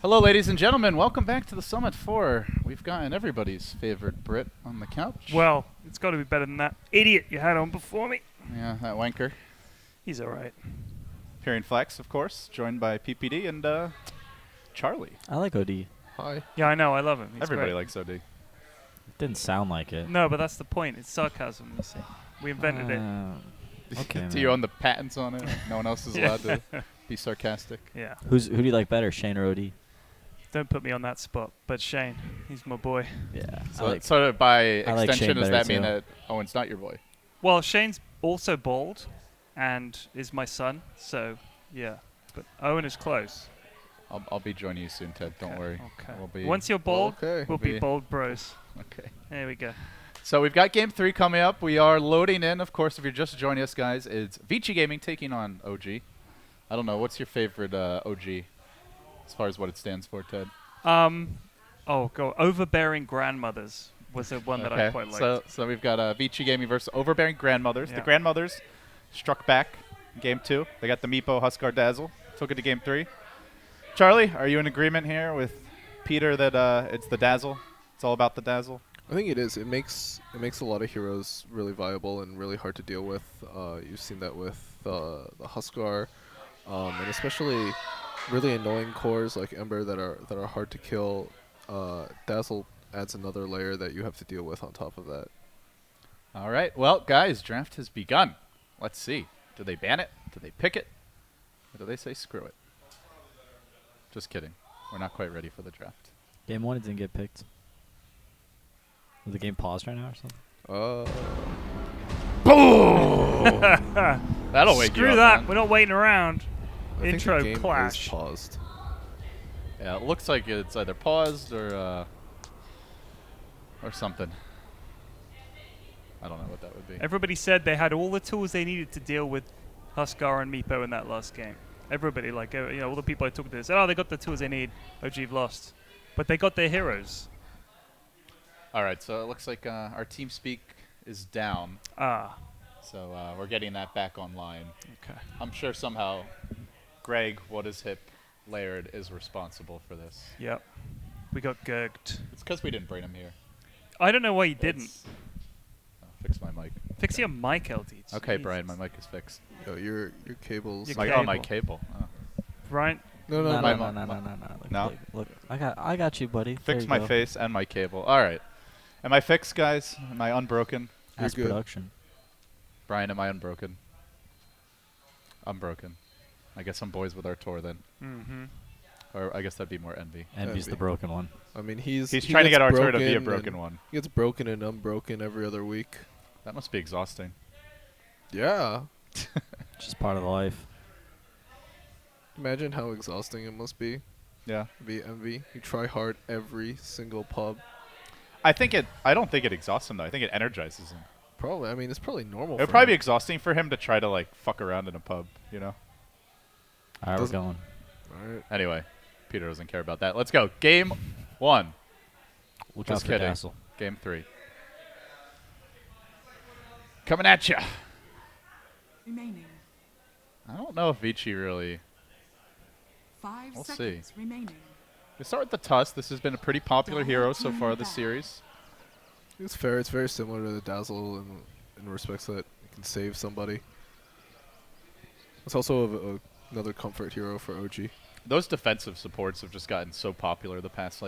Hello, ladies and gentlemen. Welcome back to the Summit 4. We've gotten everybody's favorite Brit on the couch. Well, it's got to be better than that idiot you had on before me. Yeah, that wanker. He's all right. Period Flex, of course, joined by PPD and Charlie. I like OD. Hi. Yeah, I know. I love him. He's Everybody great. likes OD. It didn't sound like it. No, but that's the point. It's sarcasm, you see. We invented it. Okay, Do you own the patents on it? No one else is allowed to be sarcastic. Yeah. Who do you like better, Shane or OD? Don't put me on that spot. But Shane, he's my boy. Yeah. So by I like extension, Shane does better that mean too. that Owen's not your boy? Well, Shane's also bald and is my son. So, yeah. But Owen is close. I'll be joining you soon, Ted. Don't worry. Okay. We'll be Once you're bald, Okay. we'll be bald bros. okay. There we go. So we've got Game 3 coming up. We are loading in. Of course, if you're just joining us, guys, it's Vici Gaming taking on OG. I don't know. What's your favorite OG as far as what it stands for, Ted? Overbearing grandmothers was the one that I quite liked. So we've got Vici Gaming versus Overbearing Grandmothers. Yeah. The Grandmothers struck back in Game 2. They got the Meepo Huskar Dazzle. Took it to Game 3. Charlie, are you in agreement here with Peter that it's the Dazzle? It's all about the Dazzle? I think it is. It makes a lot of heroes really viable and really hard to deal with. You've seen that with the Huskar, and especially really annoying cores like Ember that are hard to kill. Dazzle adds another layer that you have to deal with on top of that. All right. Well, guys, draft has begun. Let's see. Do they ban it? Do they pick it? Or do they say screw it? Just kidding. We're not quite ready for the draft. Game 1 it didn't get picked. Is the game paused right now or something? Boom! That'll wake you Screw up, that. man. We're not waiting around. I Intro think the game clash. is paused. Yeah, it looks like it's either paused or something. I don't know what that would be. Everybody said they had all the tools they needed to deal with Huskar and Meepo in that last game. Everybody, all the people I talked to said, they got the tools they need. OG've lost. But they got their heroes. All right, so it looks like our TeamSpeak is down. So we're getting that back online. Okay. I'm sure somehow Greg, what is hip, Laird is responsible for this. Yep. We got gurged. It's because we didn't bring him here. I don't know why you didn't. Fix my mic. Fix your mic, LD. Okay, Jesus. Brian, my mic is fixed. Yo, your cables. Your My cable. cable. Oh. Brian, No. No. No? Look, I got you, buddy. Fix There my you go. face and my cable. All right. Am I fixed, guys? Am I unbroken? As You're good. production. Brian, am I unbroken? I'm broken. I guess I'm boys with our tour then. mm-hmm. Or I guess that'd be more envy. Envy's the Envy. broken one. I mean, he He's trying to get our gets tour to be a broken broken and one. He gets broken and unbroken every other week. That must be exhausting. Yeah. Just part of the life. Imagine how exhausting it must be Yeah. to be Envy. You try hard every single pub. I don't think it exhausts him though. I think it energizes him. Probably. I mean, it's probably normal. It would for probably be him. exhausting for him to try to like fuck around in a pub, you know? All right, we're Doesn't- going. All right. Anyway, Peter doesn't care about that. Let's go. Game 1. Look Just out for kidding. Dazzle. Game 3. Coming at ya. Remaining. I don't know if Vici really... 5 We'll see. seconds remaining. We start with the Tusk. This has been a pretty popular hero so far this series. It's fair. It's very similar to the Dazzle in respects that it can save somebody. It's also another comfort hero for OG. Those defensive supports have just gotten so popular the past,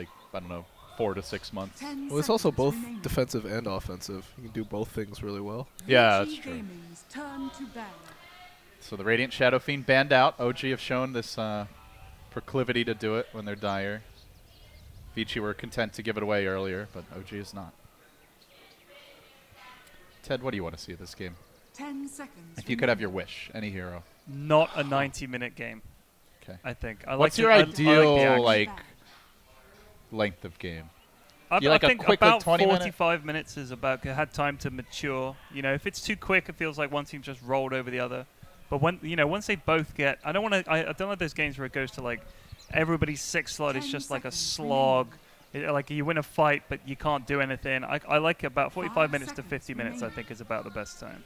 4 to 6 months. 10 Well, it's also seconds both remaining. defensive and offensive. You can do both things really well. Yeah, Vici that's true. Gaming's turn to ban. So the Radiant Shadow Fiend banned out. OG have shown this proclivity to do it when they're dire. Vici were content to give it away earlier, but OG is not. Ted, what do you want to see this game? 10 seconds. If you could have your wish, any hero. Not a 90-minute game, Okay. I think. What's your I ideal like the action. length of game? I You like a think quick, about 20 minute? 45 minutes is about had time to mature. You know, if it's too quick, it feels like one team just rolled over the other. But once they both get, I don't like those games where it goes to everybody's 6 slot is 10 just like a seconds slog. Like you win a fight, but you can't do anything. I like about 45 5 minutes to seconds 50 minutes. I remaining. think is about the best time.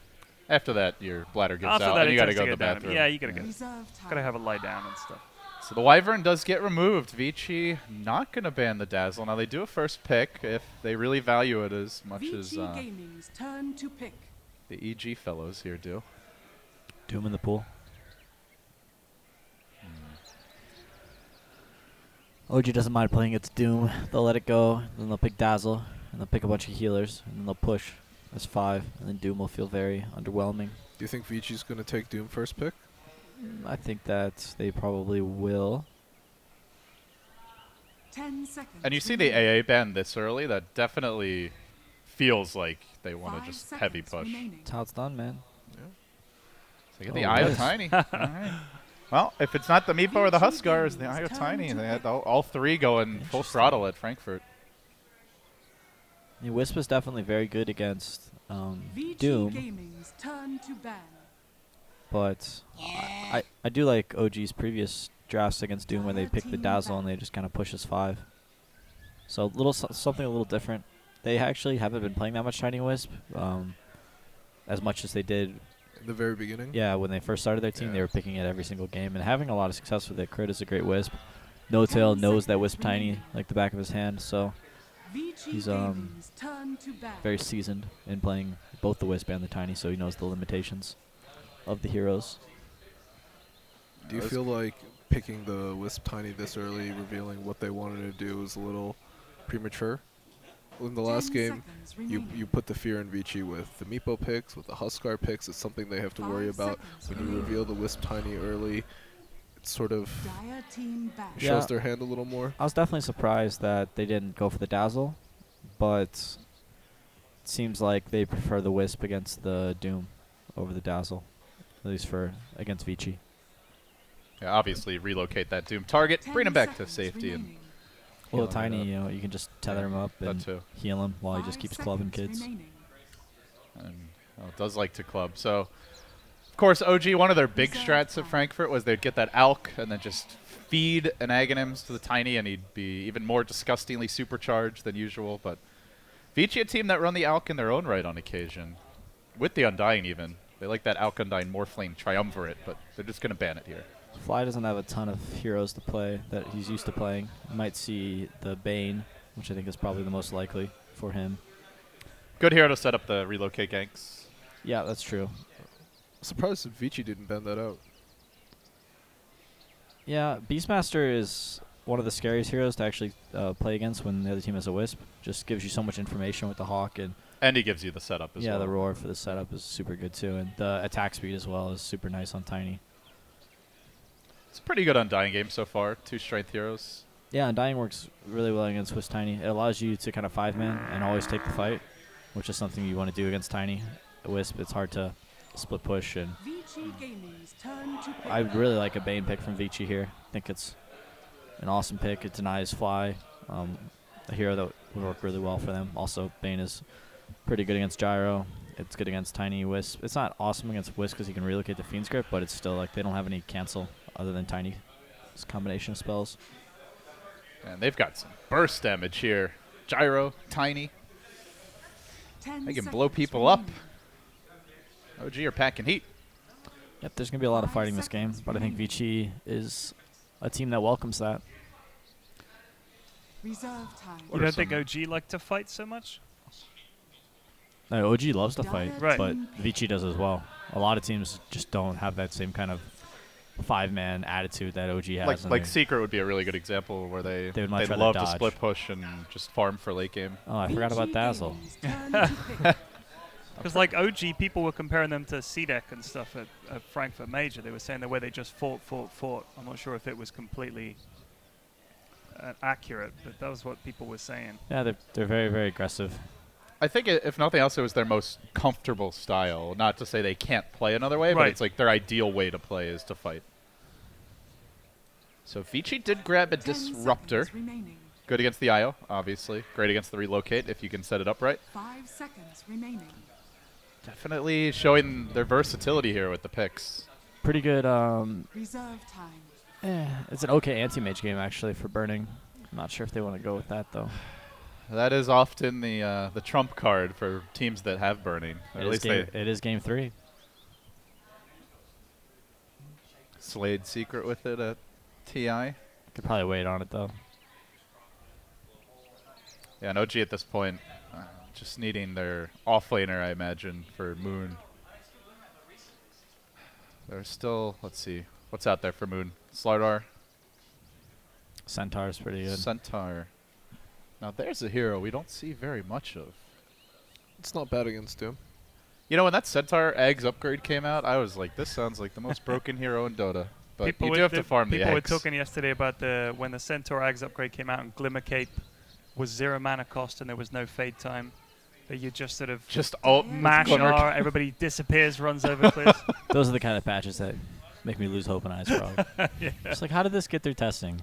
After that, your bladder gives After out, that, and it you got to tends go to the go down. bathroom. Yeah, you gotta go. Reserve time. Gotta have a lie down and stuff. So the Wyvern does get removed. Vici not going to ban the Dazzle. Now they do a first pick if they really value it as much as Vici Gaming's turn to pick. the EG fellows here do. Doom in the pool. OG doesn't mind playing its Doom. They'll let it go, then they'll pick Dazzle, and they'll pick a bunch of healers, and then they'll push as 5, and then Doom will feel very underwhelming. Do you think Vici's going to take Doom first pick? I think that they probably will. 10 seconds. And you see the AA ban this early, that definitely feels like they want to 5 just heavy seconds push. remaining. That's how it's done, man. So get Oh, the Io nice. Tiny. All right. Well, if it's not the Meepo or the Huskar, it's the Io Tiny. They had all three going full throttle at Frankfurt. Yeah, Wisp is definitely very good against Vici Doom, Gaming's turn to ban. but I do like OG's previous drafts against Doom where they pick the Dazzle and they just kind of push as 5. So something a little different. They actually haven't been playing that much Tiny Wisp, as much as they did. In the very beginning? Yeah, when they first started their team, Yeah. they were picking it every single game and having a lot of success with it. Crit is a great Wisp. No Tail knows that Wisp Tiny like the back of his hand, so Vici He's, Gaming's turn to ban. very seasoned in playing both the Wisp and the Tiny, so he knows the limitations of the heroes. Do you feel like picking the Wisp Tiny this early, revealing what they wanted to do, is a little premature? In the last 10 game, seconds you remaining. put the fear in Vici with the Meepo picks, with the Huskar picks. It's something they have to worry 5 about. seconds When you remaining. reveal the Wisp Tiny early, it sort of Dire team back. Yeah. shows their hand a little more. I was definitely surprised that they didn't go for the Dazzle, but it seems like they prefer the Wisp against the Doom over the Dazzle, at least for against Vici. Yeah, obviously relocate that Doom target, 10 bring him back to seconds safety, and remaining. Well, Healing it Tiny, up. you know, you can just tether him up that and too. heal him while he 5 just keeps clubbing seconds kids. remaining. And it does like to club. So, of course, OG, one of their big Reserve strats time. at Frankfurt was they'd get that Alk and then just feed an Aghanims to the Tiny, and he'd be even more disgustingly supercharged than usual. But Vici, a team that run the Alk in their own right on occasion, with the Undying even. They like that Alk Undying Morphlane Triumvirate, but they're just going to ban it here. Fly doesn't have a ton of heroes to play that he's used to playing. You might see the Bane, which I think is probably the most likely for him. Good hero to set up the relocate ganks. Yeah, that's true. Surprised that Vici didn't bend that out. Yeah, Beastmaster is one of the scariest heroes to actually play against when the other team has a Wisp. Just gives you so much information with the Hawk, and And he gives you the setup as well. the Roar for the setup is super good too, and the attack speed as well is super nice on Tiny. It's a pretty good Undying game so far. 2 strength heroes. Yeah, Undying works really well against Swiss Tiny. It allows you to kind of 5-man and always take the fight, which is something you want to do against Tiny. Wisp, it's hard to split push, and Vici Gaming's turn to pick. I really like a Bane pick from Vici here. I think it's an awesome pick. It denies Fly, a hero that would work really well for them. Also, Bane is pretty good against Gyro. It's good against Tiny Wisp. It's not awesome against Wisp because he can relocate the Fiend's Grip, but it's still like they don't have any cancel other than Tiny's combination of spells. And they've got some burst damage here. Gyro, Tiny. 10 They can blow seconds people up. remaining. OG are packing heat. Yep, there's going to be a lot of 5 fighting this game, seconds but I think remaining. Vici is a team that welcomes that. Reserve time. What You are don't think some- OG like to fight so much? No, OG loves to fight, Right. but Vici does as well. A lot of teams just don't have that same kind of 5-man attitude that OG has. Like Secret would be a really good example where They would they'd much rather love to dodge. split push and just farm for late game. Oh, I forgot about Vici Dazzle. Gaming's turn to pick. Because like OG, people were comparing them to CDEC and stuff at Frankfurt Major. They were saying the way they just fought. I'm not sure if it was completely accurate, but that was what people were saying. Yeah, they're very, very aggressive. I think if nothing else, it was their most comfortable style. Not to say they can't play another way, but Right. it's like their ideal way to play is to fight. So Vici did grab a 10 Disruptor. seconds remaining. Good against the IO, obviously. Great against the Relocate if you can set it up right. 5 seconds remaining. Definitely showing their versatility here with the picks. Pretty good. Reserve time. It's an okay anti-mage game actually for burning. I'm not sure if they want to go with that though. That is often the trump card for teams that have burning. Or at least they It is game 3. Slade Secret with it at TI. Could probably wait on it though. Yeah, and OG at this point, just needing their offlaner, I imagine, for Moon. There's still, let's see, what's out there for Moon? Slardar, Centaur's pretty good. Centaur. Now there's a hero we don't see very much of. It's not bad against him. You know, when that Centaur eggs upgrade came out, I was like, this sounds like the most broken hero in Dota. But you do have to farm the People were eggs. talking yesterday about when the Centaur Ags upgrade came out and Glimmer Cape was 0 mana cost and there was no fade time. That you just sort of Just ult mash Glimmer R, everybody disappears, runs over cliffs. Those are the kind of patches that make me lose hope in Ice Frog. Just like, how did this get through testing?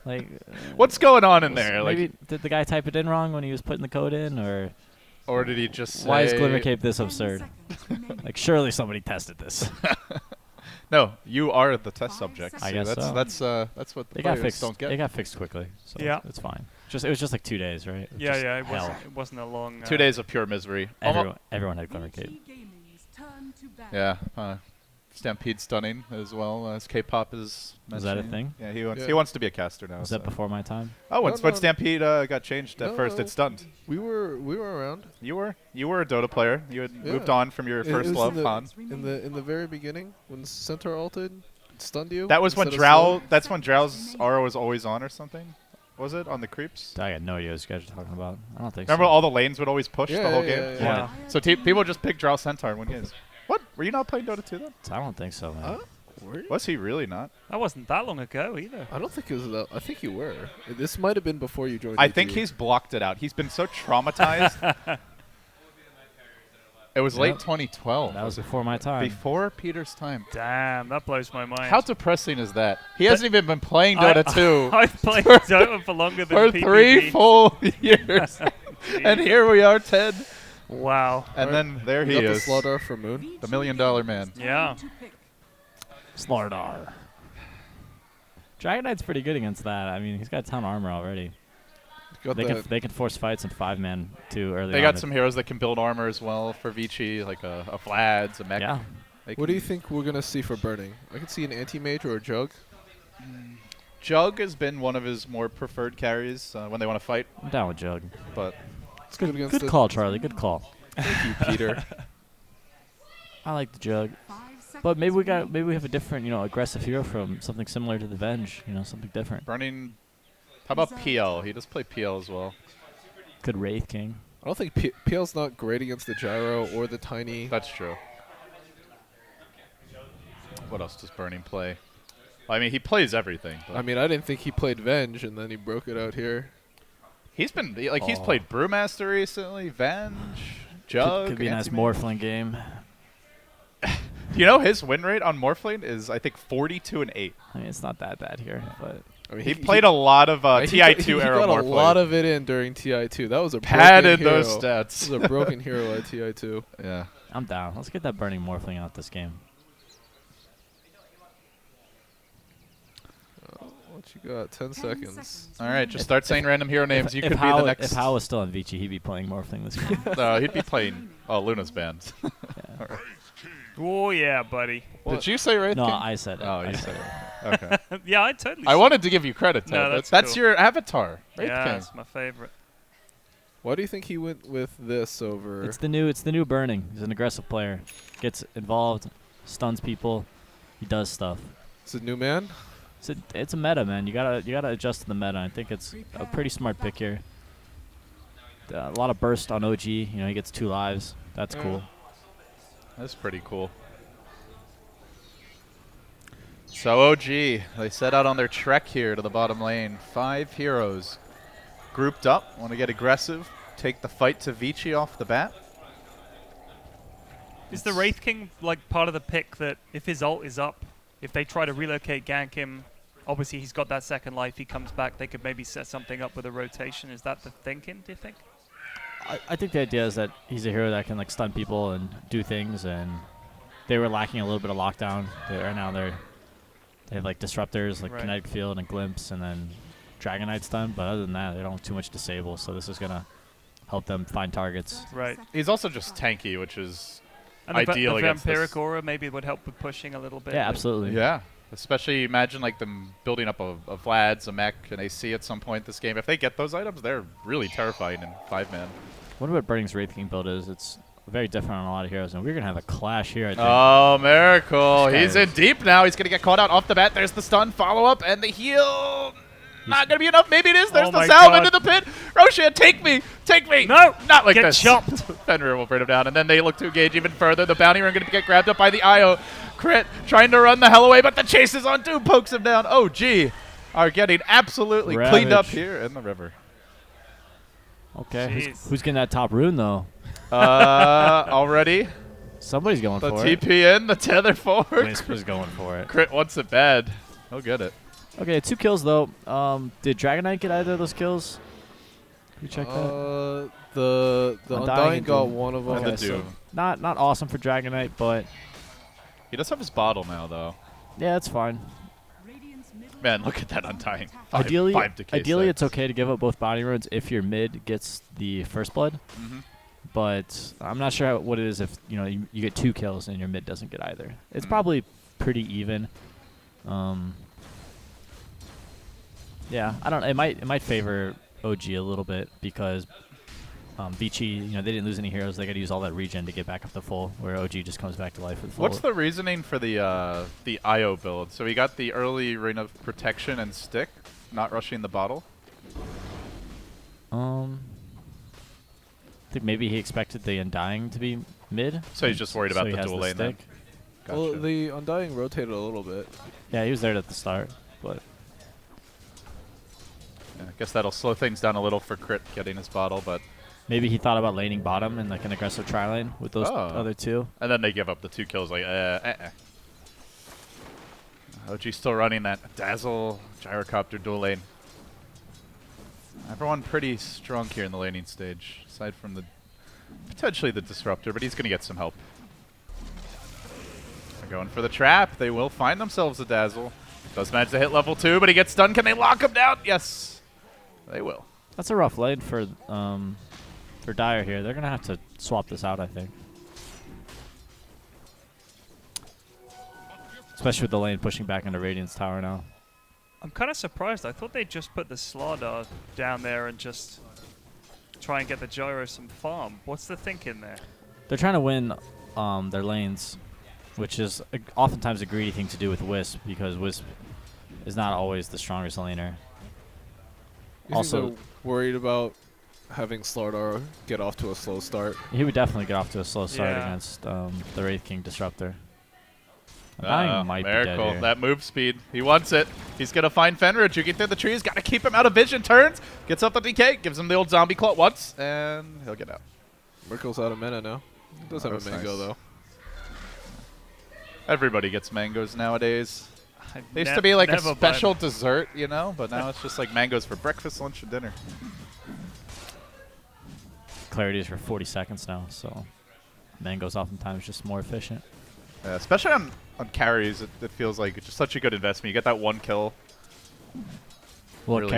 Like, What's going on in there? maybe Like, did the guy type it in wrong when he was putting the code in, or did he just say? why is Glimmer Cape this 10 absurd? seconds remaining. Like, surely somebody tested this. No, you are the test subject. I See, guess so. That's what the They got players fixed. don't get. They got fixed quickly, so Yeah. it's fine. It was just like 2 days, right? It was just It hell. wasn't a long. 2 days of pure misery. Everyone had Glimmer Cape. VG Gaming's turn to battle. Yeah, Stampede stunning as well as K-pop is. Was that a mentioning. thing? Yeah, he Yeah. wants to be a caster now. Was so. that before my time? Oh, when, No, when no. Stampede got changed at first, No. it stunned. We were around. You were a Dota player. You had Yeah. moved on from your It first was love, in the- Han. In the very beginning when Centaur ulted, it stunned you. That was when instead of slow. Drow. That's when Drow's aura was always on or something. Was it on the creeps? I got no idea what you guys are talking about. I don't think Remember so. all the lanes would always push Yeah, the whole yeah, game. yeah, yeah. So people just pick Drow Centaur and win games. What? Were you not playing Dota 2 then? I don't think so, man. Huh? Were you? Was he really not? That wasn't that long ago either. I don't think it was that. I think you were. This might have been before you joined. I think DT. he's blocked it out. He's been so traumatized. It was late Yep. 2012. That was before my time. before Peter's time. Damn, that blows my mind. How depressing is that? He hasn't even been playing Dota 2 I've played Dota for longer than for PvP. 3 full years. And here we are, Ted. Wow. And then there We he got is. the Slardar for Moon. The $1 million man. Yeah. To pick. Slardar. Dragon Knight's pretty good against that. I mean, he's got a ton of armor already. Got They that. can force fights in 5-man too early. They on. got some heroes that can build armor as well for Vici, like a Vlad's, a Mech. Yeah. They What do can- you think we're gonna see for burning? I could see an anti-mage or a jug. Jug has been one of his more preferred carries when they want to fight, I'm down with Jug. but It's good against Good the call, Charlie. Good call. Thank you, Peter. I like the Jug. 5 seconds But maybe remaining. we have a different, aggressive hero from something similar to the Venge, something different. Burning. How about PL? He does play PL as well. Good Wraith King. I don't think PL's not great against the gyro or the tiny. That's true. What else does Burning play? I mean, he plays everything. But I mean, I didn't think he played Venge, and then he broke it out here. he's been he's Oh. played Brewmaster recently, Venge, Jug. Could be a nice Anti-Mage. Morphling game. You know his win rate on Morphling is I think 42-8. I mean, it's not that bad here, but I mean, He played a lot of TI2 he era got a Morphling. lot of it in during TI2. That was a Padded broken those hero. stats. This is a broken hero at TI2. Yeah. I'm down. Let's get that Burning Morphling out this game. What you got? 10 seconds. All right, just start saying random hero names. You if could be Hao, the next. If Hao was still on Vici, he'd be playing Morphling this game. No, he'd be playing Luna's band. Yeah. Oh yeah, buddy. Did you say Wraith No, King? I said it. Oh, I you said said it. Okay. Yeah, I totally. I said- wanted to give you credit, Ted. No, that's that's cool. your avatar, Wraith Yeah, King. that's my favorite. Why do you think he went with this over? It's the new Burning. He's an aggressive player. Gets involved, stuns people. He does stuff. It's a new man. It's a meta, man. You gotta adjust to the meta. I think it's a pretty smart pick here. A lot of burst on OG. He gets 2 lives. That's cool. That's pretty cool. So OG, they set out on their trek here to the bottom lane. 5 heroes grouped up, want to get aggressive, take the fight to Vici off the bat. Is the Wraith King like part of the pick that if his ult is up, if they try to relocate gank him, obviously he's got that second life, he comes back, they could maybe set something up with a rotation. Is that the thinking, do you think? I think the idea is that he's a hero that can stun people and do things, and they were lacking a little bit of lockdown. Right now they have disruptors like Right. Kinetic Field and Glimpse, and then Dragon Knight stun. But other than that, they don't have too much disable. So this is gonna help them find targets. Right. He's also just tanky, which is And the ideal the against Vampiric this. Aura maybe would help with pushing a little bit. Yeah, but- absolutely. Yeah. Especially imagine like them building up a Vlad's, a mech, an AC at some point this game. If they get those items, they're really terrifying in 5-man. Wonder what Burning's Wraith King build is. It's very different on a lot of heroes, and we're gonna have a clash here. I think. Oh, Miracle. This guy He's in is- deep now. He's going to get caught out off the bat. There's the stun, follow-up, and the heal. Not going to be enough. Maybe it is. There's Oh the my salve God. into the pit. Roshan, take me. Take me. No. Not like Get this. chopped. Fenrir will bring him down, and then they look to engage even further. The bounty run going to get grabbed up by the IO. Crit trying to run the hell away, but the chase is on. Doom pokes him down. OG are getting absolutely cleaned up Ravage. here in the river. Okay, Jeez. who's getting that top rune though? Already. Somebody's going The for it. TP in, the tether forward. Wisp was going for it. Crit wants it bad. He'll get it. Okay, 2 kills though. Did Dragon Knight get either of those kills? Can we check that? The Undying Undying and got Doom. one of them. And Okay, the so Doom. not awesome for Dragon Knight, but He does have his bottle now, though. yeah, it's fine. Radiant's middle Man, look tower at that is Undying. attacked. Ideally, five decay ideally sets. it's okay to give up both body runes if your mid gets the first blood. Mhm. But I'm not sure what it is if you get 2 kills and your mid doesn't get either. It's Mm. probably pretty even. Yeah, I don't. It might favor OG a little bit because Vici, they didn't lose any heroes. They got to use all that regen to get back up to full. Where OG just comes back to life with full. What's the reasoning for the IO build? So he got the early Ring of Protection and Stick, not rushing the bottle. I think maybe he expected the Undying to be mid. So he's just worried about he the has dual lane then. stick. Gotcha. Well, the Undying rotated a little bit. Yeah, he was there at the start, but Yeah, I guess that'll slow things down a little for Crit getting his bottle, but maybe he thought about laning bottom in like an aggressive tri-lane with those Oh. other 2. and then they give up the 2 kills. Like, OG still running that Dazzle Gyrocopter dual lane. Everyone pretty strong here in the laning stage, aside from the potentially the Disruptor, but he's going to get some help. They're going for the trap. They will find themselves a Dazzle. Does manage to hit level 2, but he gets stunned. Can they lock him down? Yes, they will. That's a rough lane for Dire here. They're gonna have to swap this out, I think. Especially with the lane pushing back into Radiant's tower now. I'm kind of surprised. I thought they'd just put the Slardar down there and just try and get the Gyro some farm. What's the thinking there? They're trying to win their lanes, which is oftentimes a greedy thing to do with Wisp because Wisp is not always the strongest laner. You Also- think they're worried about having Slardar get off to a slow start. He would definitely get off to a slow start Yeah. against the Wraith King Disruptor. Undying might be dead Miracle. here. That move speed. He wants it. He's going to find Fenrir. Juking through the trees. Got to keep him out of vision. Turns. Gets up the DK. Gives him the old zombie claw once. And he'll get out. Miracle's out of mana now. He does Oh, have a that's mango nice. though. Everybody gets mangoes nowadays. I They used to be like a never special dessert, but now it's just like mangoes for breakfast, lunch, and dinner. Clarity is for 40 seconds now, so Mango's oftentimes just more efficient. Especially on carries, it feels like it's just such a good investment. You get that 1 kill. Well, Really?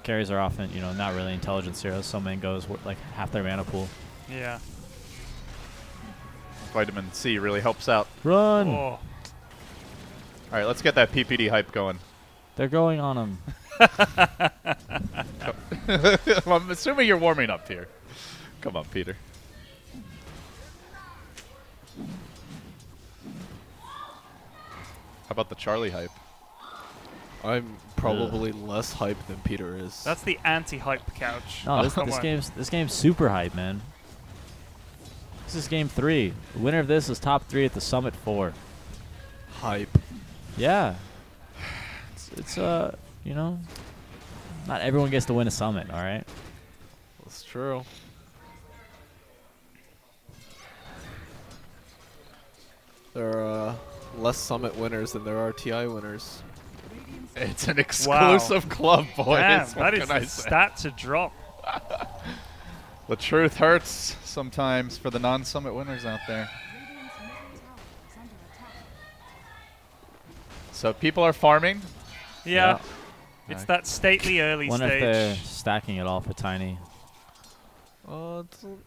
carries are often, not really intelligence heroes, so Mango's like half their mana pool. Yeah. Vitamin C really helps out. Run! Oh. All right, let's get that PPD hype going. They're going on him. I'm assuming you're warming up here. Come on, Peter. How about the Charlie hype? I'm probably less hyped than Peter is. That's the anti-hype couch. No, this, Come this on. game's super hype, man. This is game 3. The winner of this is top 3 at the Summit 4. hype. Yeah. It's not everyone gets to win a Summit, all right? That's true. There are less Summit winners than there are TI winners. It's an exclusive club, boys. Damn, What that is can I the say? stat to drop. The truth hurts sometimes for the non-summit winners out there. Radiant's middle tower is under attack. So people are farming. Yeah. It's Alright. that stately early Wonder if they're stage. stacking it all for Tiny. It doesn't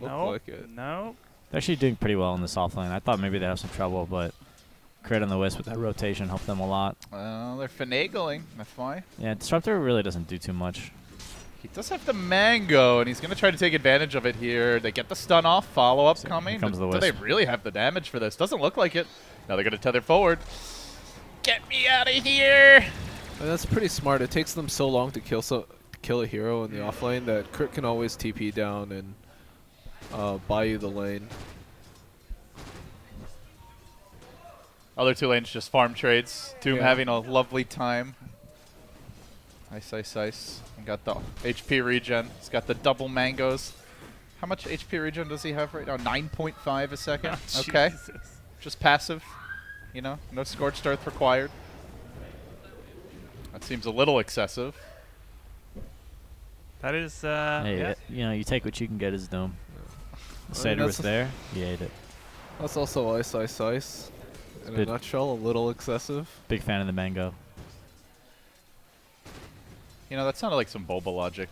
look No. like it. No. They're actually doing pretty well in this offlane. I thought maybe they'd have some trouble, but Crit on the Wisp with that rotation helped them a lot. Well, they're finagling. That's why. Yeah, Disruptor really doesn't do too much. He does have the mango, and he's going to try to take advantage of it here. They get the stun off. Follow-up See, coming. here comes the Do they Wisp. really have the damage for this? Doesn't look like it. Now they're going to tether forward. Get me out of here! And that's pretty smart. It takes them so long to kill a hero in the offlane that Crit can always TP down and buy you the lane. Other two lanes just farm trades. Doom Yeah. having a lovely time. Ice, ice, ice. And got the HP regen. He's got the double mangoes. How much HP regen does he have right now? 9.5 a second. Okay. Jesus. Just passive. You know, no Scorched Earth required. That seems a little excessive. That is, Hey, yeah. you know, you take what you can get as Doom. The Seder that's was there. You ate it. That's also ice, ice, ice. In a Bit- nutshell, a little excessive. Big fan of the mango. You know, that sounded like some Boba logic.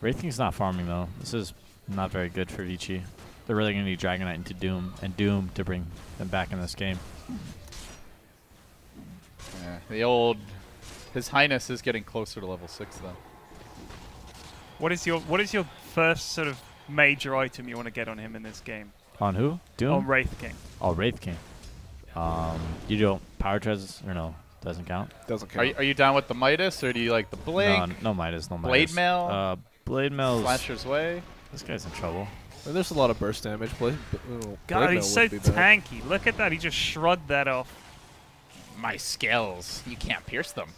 Wraith King's not farming though. This is not very good for Vici. They're really going to need Dragonite into Doom and Doom to bring them back in this game. Yeah, the old... His Highness is getting closer to level 6, though. What is your first sort of major item you want to get on him in this game? On who? Doom? On Wraith King. Oh, Wraith King. You don't power treads or no? Doesn't count. Doesn't Are count. you down with the Midas, or do you like the Blink? No Midas, no Midas. Blade Mail? Blade Mail. Slasher's Way? This guy's in trouble. And there's a lot of burst damage. God, he's so tanky. Look at that. He just shrugged that off. My skills. You can't pierce them.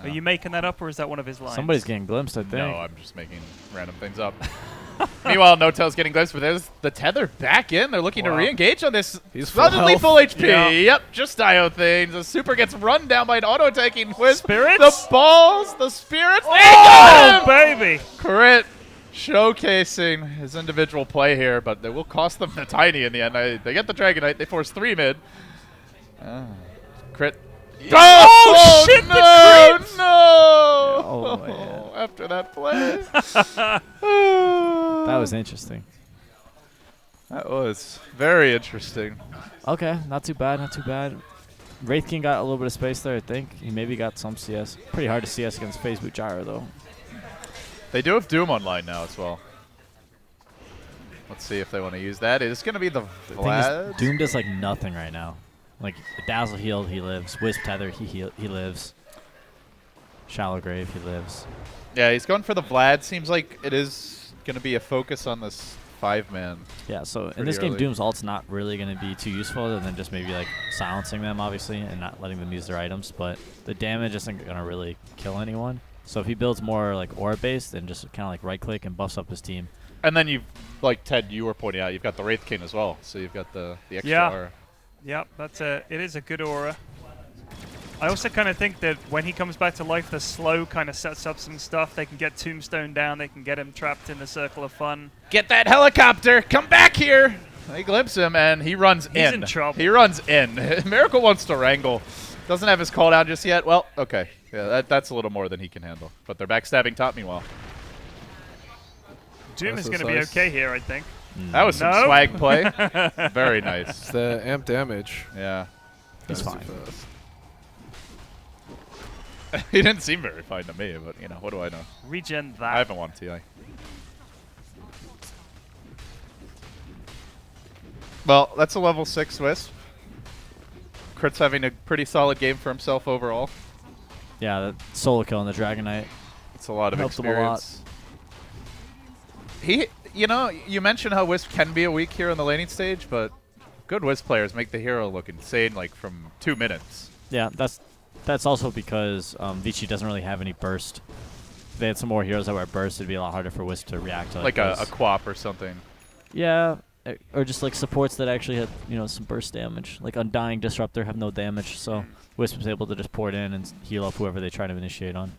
Are you making that up, or is that one of his lines? Somebody's getting glimpsed, I think. No, I'm just making random things up. Meanwhile, No-Tail's getting glimpsed, but there's the tether back in. They're looking to Wow. re-engage on this. He's full Suddenly health. full HP. Yeah. Yep, just Dio things. The super gets run down by an auto-attacking Wisp. Spirits? The balls, the spirits. They Oh, got him! baby! Crit showcasing his individual play here, but they will cost them the tiny in the end. They get the Dragonite. They force 3 mid. Crit. Oh, shit, the No! crit! No! Oh, man. After that play. That was interesting. That was very interesting. Okay, not too bad, not too bad. Wraith King got a little bit of space there, I think. He maybe got some CS. Pretty hard to CS against Phase Boot Gyro, though. They do have Doom online now as well. Let's see if they want to use that. It's going to be the The thing Vlad. is, Doom does like nothing right now. Like Dazzle healed, he lives. Wisp Tether, he lives. Shallow Grave, he lives. Yeah, he's going for the Vlad. Seems like it is going to be a focus on this 5-man. Yeah, so in Pretty this game, early. Doom's ult's not really going to be too useful other than just maybe like silencing them, obviously, and not letting them use their items. But the damage isn't going to really kill anyone. So if he builds more like aura-based and just kind of like right-click and buffs up his team. And then you've, like Ted, you were pointing out, you've got the Wraith King as well. So you've got the extra Yeah. aura. Yep, it is a good aura. I also kind of think that when he comes back to life, the slow kind of sets up some stuff. They can get Tombstone down. They can get him trapped in the circle of fun. Get that helicopter! Come back here! They glimpse him, and he runs He's in. in trouble. He runs in. Miracle wants to wrangle. Doesn't have his call down just yet. Well, okay. Yeah, that's a little more than he can handle. But they're backstabbing top meanwhile. Doom That's is so going to be nice. okay here, I think. That was some No. swag play. Very nice. It's the amp damage. Yeah. He's That's fine. too fast. He didn't seem very fine to me, but, you know, what do I know? Regen I that. haven't won TI. Well, that's a level 6 Wisp. Crit's having a pretty solid game for himself overall. Yeah, the solo kill on the Dragonite. It's a lot of Helped him a lot. experience. He, you know, you mentioned how Wisp can be a weak hero in the laning stage, but good Wisp players make the hero look insane, like from 2 minutes. Yeah, that's also because Vici doesn't really have any burst. If they had some more heroes that were burst, it'd be a lot harder for Wisp to react to Like a this. Quap or something. Yeah, or just like supports that actually had, you know, some burst damage. Like Undying, Disruptor have no damage, so Wisp was able to just pour it in and heal up whoever they try to initiate on.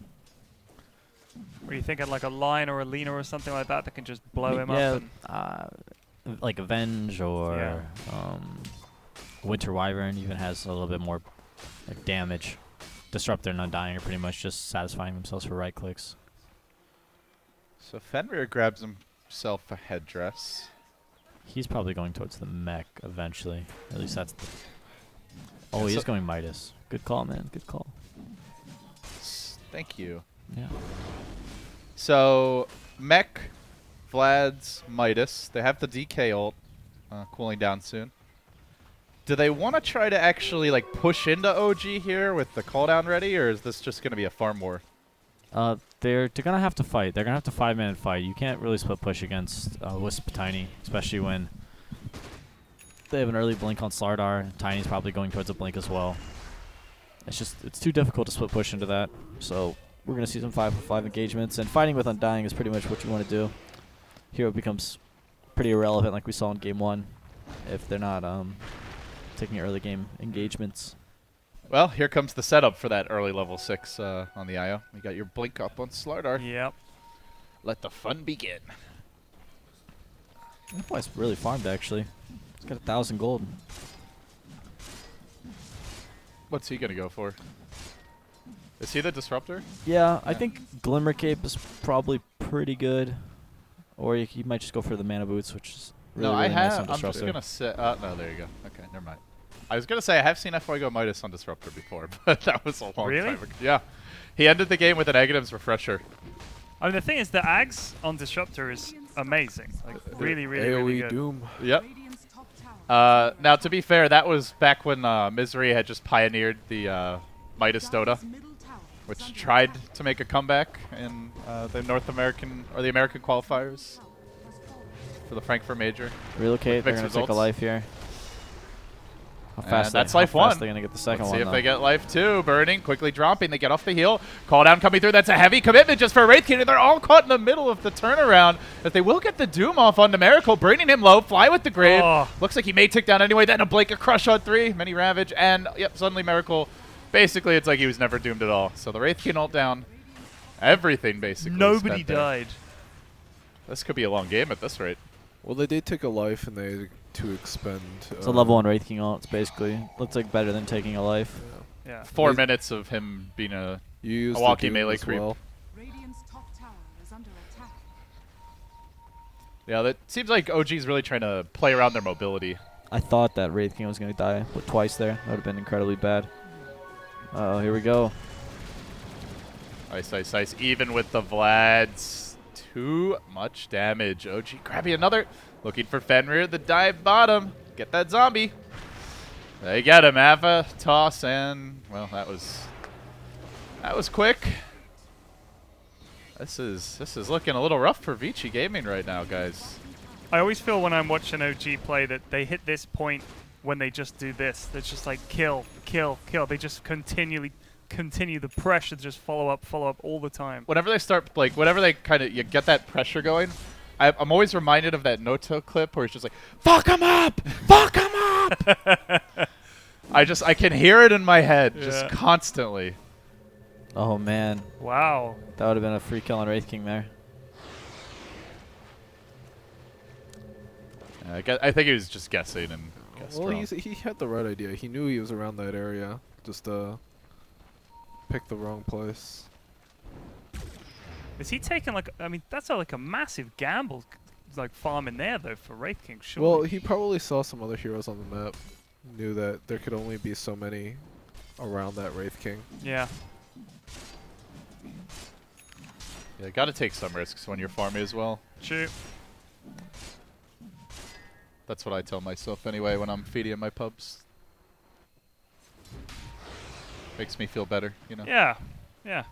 Were you thinking like a Line or a Lena or something like that can just blow him Yeah, up? like Avenge or Yeah. Winter Wyvern even has a little bit more like damage. Disruptor and Undying are pretty much just satisfying themselves for right clicks. So Fenrir grabs himself a headdress. He's probably going towards the mech eventually. At least that's the... Oh, Yeah, he's so- going Midas. Good call, man. Good call. Thank you. Yeah. So, Mech, Vlad's, Midas. They have the DK ult cooling down soon. Do they want to try to actually like push into OG here with the cooldown ready, or is this just going to be a farm war? They're gonna have to fight. They're gonna have to 5-man fight. You can't really split push against Wisp Tiny, especially when they have an early blink on Slardar. Tiny's probably going towards a blink as well. It's too difficult to split push into that. So we're gonna see some 5-for-5 engagements, and fighting with Undying is pretty much what you want to do. Hero becomes pretty irrelevant, like we saw in game 1, if they're not taking early game engagements. Well, here comes the setup for that early level 6 on the IO. You got your blink up on Slardar. Yep. Let the fun begin. That boy's really farmed actually. He's got 1,000 gold. What's he going to go for? Is he the disruptor? Yeah, I Yeah. think Glimmer Cape is probably pretty good. Or he might just go for the Mana Boots, which is really, no, really I nice on have. I'm just Disruptor. going to sit. No, there you go. Okay, never mind. I was going to say I have seen FY go Midas on Disruptor before, but that was a long Really? time ago. Yeah. He ended the game with a negatives refresher. I mean, the thing is, the Ags on Disruptor is amazing. Like, really, really, AoE really good. Doom. Yep. Radiant's top tower. Now, to be fair, that was back when Misery had just pioneered the Midas Dota, Dire's middle tower is which under tried attack. to make a comeback in the North American or the American qualifiers for the Frankfurt Major. Relocate, they're Mixed going to take a results. life here. How And fast, that's how life fast one. they're going to get the second Let's one, see if though. they get life two. Burning, quickly dropping. They get off the heel. Call down coming through. That's a heavy commitment just for Wraith King. They're all caught in the middle of the turnaround. But they will get the Doom off onto Miracle, bringing him low. Fly with the grave. Oh. Looks like he may tick down anyway. Then a Blink, a Crush on 3. Many Ravage. And, yep, suddenly Miracle. Basically, it's like he was never doomed at all. So the Wraith King ult down. Everything, basically. Nobody spent there. died. This could be a long game at this rate. Well, they did take a life and they to expend. It's a level 1 Wraith King ult. It's basically looks like better than taking a life. Yeah. 4 He's- minutes of him being a... You used A walkie the Doom melee as creep. well. Radiant's top tower is under attack. Yeah, that seems like OG's really trying to play around their mobility. I thought that Wraith King was going to die, but twice there. That would have been incredibly bad. Uh-oh, here we go. Ice, ice, ice. Even with the Vlads. Too much damage. OG grabbing another. Looking for Fenrir. The dive bottom. Get that zombie. They get him. Ava, toss, and... Well, that was quick. This is looking a little rough for Vici Gaming right now, guys. I always feel when I'm watching OG play that they hit this point when they just do this. It's just like kill, kill, kill. They just continue the pressure to just follow up all the time. Whenever they start, like, whenever they kind of, you get that pressure going, I'm always reminded of that Noto clip where it's just like, fuck him up! Fuck him up! I can hear it in my head just Yeah. constantly. Oh, man. Wow. That would have been a free kill on Wraith King there. I think he was just guessing and guessed Well, wrong. he had the right idea. He knew he was around that area. Just picked the wrong place. Is he taking like? I mean, that's like a massive gamble, like farming there though for Wraith King. Sure. Well, he probably saw some other heroes on the map. Knew that there could only be so many around that Wraith King. Yeah. Yeah, gotta take some risks when you're farming as well. True. That's what I tell myself anyway when I'm feeding my pubs. Makes me feel better, you know. Yeah. Yeah.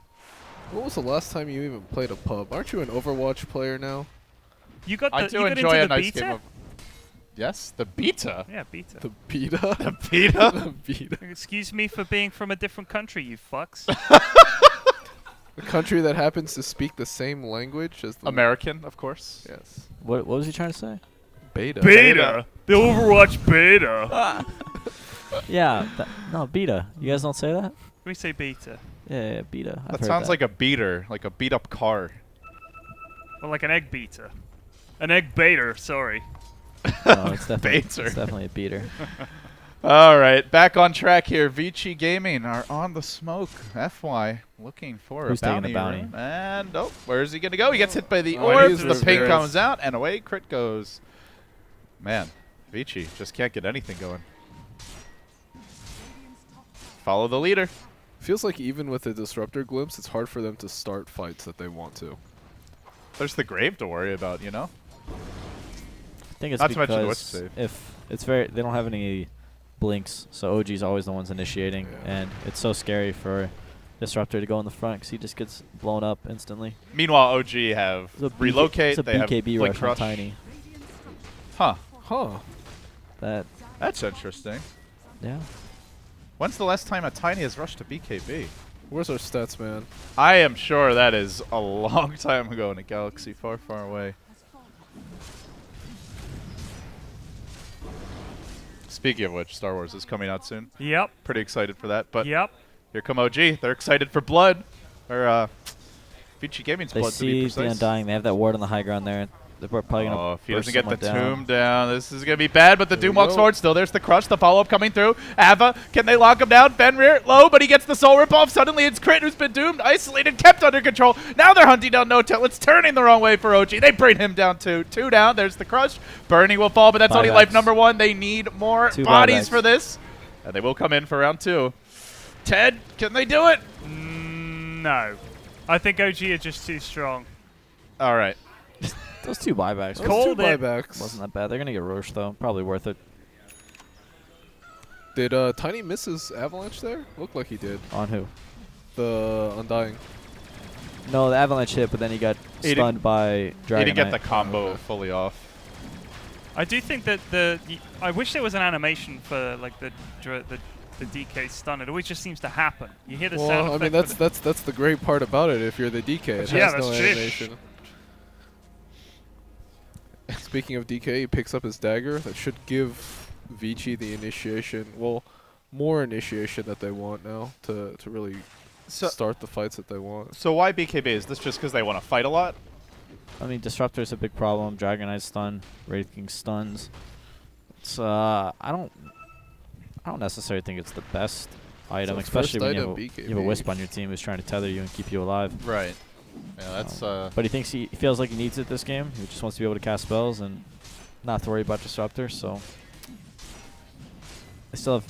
What was the last time you even played a pub? Aren't you an Overwatch player now? You got the. I do you got enjoy into a the nice beta? game of. Yes, the beta. Yeah, beta. The beta? The beta. The beta. Excuse me for being from a different country, you fucks. A country that happens to speak the same language as the American, of course. Yes. What was he trying to say? Beta. Beta. The Overwatch beta. Yeah. No, beta. You guys don't say that? We say beta. Yeah, beta. I've That heard sounds like a beater, like a beat up car. Well, like an egg beta. An egg baiter. Sorry. No, it's definitely, Baiter. it's definitely a beater. All right, back on track here. Vici Gaming are on the smoke. FY looking for Who's a taking bounty. the bounty? Room. And where is he gonna go? He gets hit by the Oh, orb. he's The just ping there. comes out, and away crit goes. Man, Vici just can't get anything going. Follow the leader. Feels like even with the Disruptor glimpse, it's hard for them to start fights that they want to. There's the Grave to worry about, you know? I think it's Not to mention the Wisp because save. if it's very, they don't have any blinks, so OG's always the ones initiating, Yeah. and it's so scary for Disruptor to go in the front because he just gets blown up instantly. Meanwhile, OG have It's a relocate. It's a They have BKB Blink rush Crush. on Tiny. Huh. Huh. That's interesting. Yeah. When's the last time a Tiny has rushed to BKB? Where's our stats, man? I am sure that is a long time ago in a galaxy far, far away. Speaking of which, Star Wars is coming out soon. Yep. Pretty excited for that. But Yep. here come OG. They're excited for Blood. Or, Vici Gaming's They Blood, to be see precise. the Undying. They have that ward on the high ground there. They're probably going to Oh, if he burst doesn't get the someone tomb down, this is going to be bad, but the There Doom we walks go. forward still. There's the crush, the follow-up coming through. Ava, can they lock him down? Fenrir, low, but he gets the soul rip-off. Suddenly it's Crit who's been doomed, isolated, kept under control. Now they're hunting down No-Tail. It's turning the wrong way for OG. They bring him down too. 2 down, there's the crush. Bernie will fall, but that's only life Buybacks. number 1. They need more 2 bodies buybacks. for this. And they will come in for round 2. Ted, can they do it? No. I think OG are just too strong. All right. Those 2 buybacks Those Called two it. buybacks. wasn't that bad. They're going to get Roche, though. Probably worth it. Did Tiny miss his Avalanche there? Looked like he did. On who? The Undying. No, the Avalanche hit, but then he got He stunned by Dragon He didn't get the Knight. combo Okay. fully off. I do think that I wish there was an animation for like the DK stun. It always just seems to happen. You hear the sound Well, I effect. mean, but that's the great part about it. If you're the DK, it Yeah, has no that's true. animation. Speaking of DK, he picks up his dagger. That should give Vici the initiation. Well, more initiation that they want now to really start the fights that they want. So why BKB? Is this just because they want to fight a lot? I mean, Disruptor's a big problem. Dragon Knight stun, Wraith King stuns. It's I don't necessarily think it's the best item, It's the first especially when item, you have a BKB. Wisp on your team who's trying to tether you and keep you alive. Right. Yeah, that's But he thinks he feels like he needs it this game. He just wants to be able to cast spells and not to worry about Disruptor. So he still